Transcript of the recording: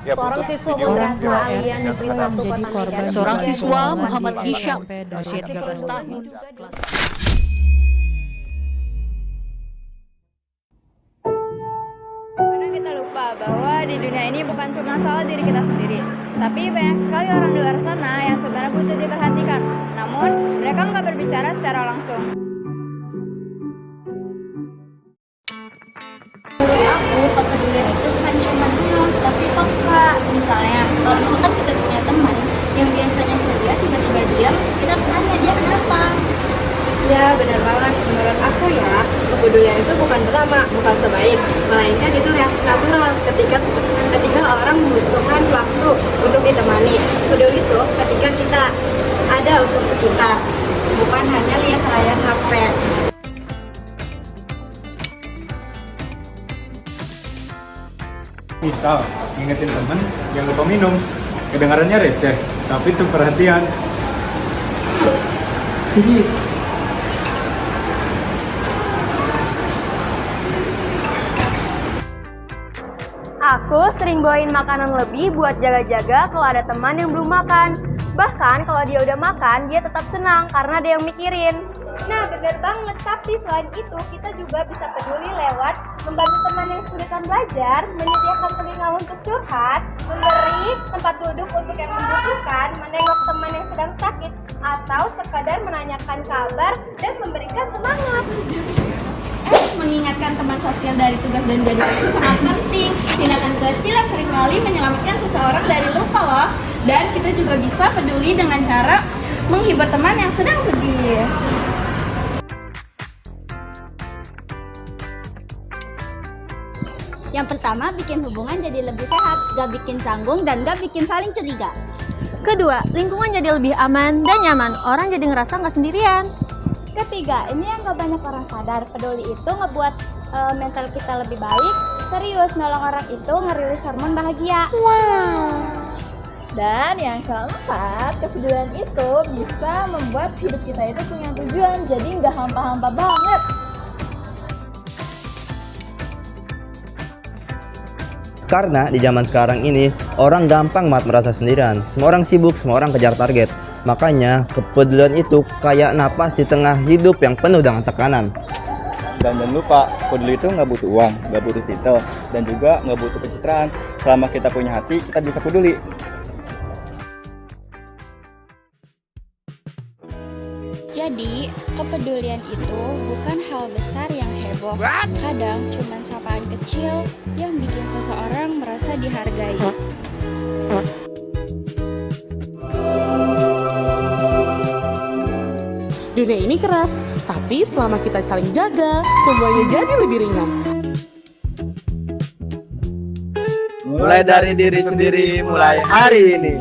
Seorang siswa Madrasah Aliyah Negeri 1 Kota Medan. Seorang siswa Muhammad Hisham, usia 13 tahun. Karena kita lupa bahwa di dunia ini bukan cuma soal diri kita sendiri, tapi banyak sekali orang di luar sana yang sebenarnya butuh diperhatikan. Namun, mereka nggak berbicara secara langsung. Menurut aku, kepedulian itu bukan cuma diam, tapi peka. Misalnya, kalau misalkan kita punya teman yang biasanya ceria, tiba-tiba diam, kita harus tanya dia kenapa. Ya, benar banget. Menurut aku ya, kepedulian itu bukan drama, bukan sebaik, melainkan itu reaksi natural ketika orang membutuhkan waktu untuk ditemani. Peduli itu ketika kita ada untuk sekitar, bukan hanya lihat layar HP. Misal, ngingetin temen yang lupa minum. Kedengarannya receh, tapi itu perhatian. Aku sering bawain makanan lebih buat jaga-jaga kalau ada teman yang belum makan. Bahkan kalau dia udah makan, dia tetap senang karena ada yang mikirin. Nah, benar banget. Tapi selain itu, kita juga bisa peduli lewat membantu teman yang kesulitan belajar, menyediakan telinga untuk curhat, memberi tempat duduk untuk yang membutuhkan, menengok teman yang sedang sakit, atau sekadar menanyakan kabar dan memberikan semangat. Mengingatkan teman sosial dari tugas dan jadwal itu sangat penting. Tindakan kecil yang seringkali menyelamatkan seseorang dari luka loh. Dan kita juga bisa peduli dengan cara menghibur teman yang sedang sedih. Yang pertama, bikin hubungan jadi lebih sehat, gak bikin canggung dan gak bikin saling curiga. Kedua, lingkungan jadi lebih aman dan nyaman. Orang jadi ngerasa nggak sendirian. Ketiga, ini yang gak banyak orang sadar, peduli itu ngebuat mental kita lebih baik. Serius, nolong orang itu ngerilis hormon bahagia. Dan yang keempat, kepedulian itu bisa membuat hidup kita itu punya tujuan, jadi nggak hampa-hampa banget. Karena di zaman sekarang ini, orang gampang banget merasa sendirian. Semua orang sibuk, semua orang kejar target. Makanya, kepedulian itu kayak napas di tengah hidup yang penuh dengan tekanan. Dan jangan lupa, peduli itu nggak butuh uang, nggak butuh titel, dan juga nggak butuh pencitraan. Selama kita punya hati, kita bisa peduli. Jadi, kepedulian itu bukan hal besar yang heboh. Kadang cuma sapaan kecil yang bikin seseorang merasa dihargai. Dunia ini keras, tapi selama kita saling jaga, semuanya jadi lebih ringan. Mulai dari diri sendiri, mulai hari ini.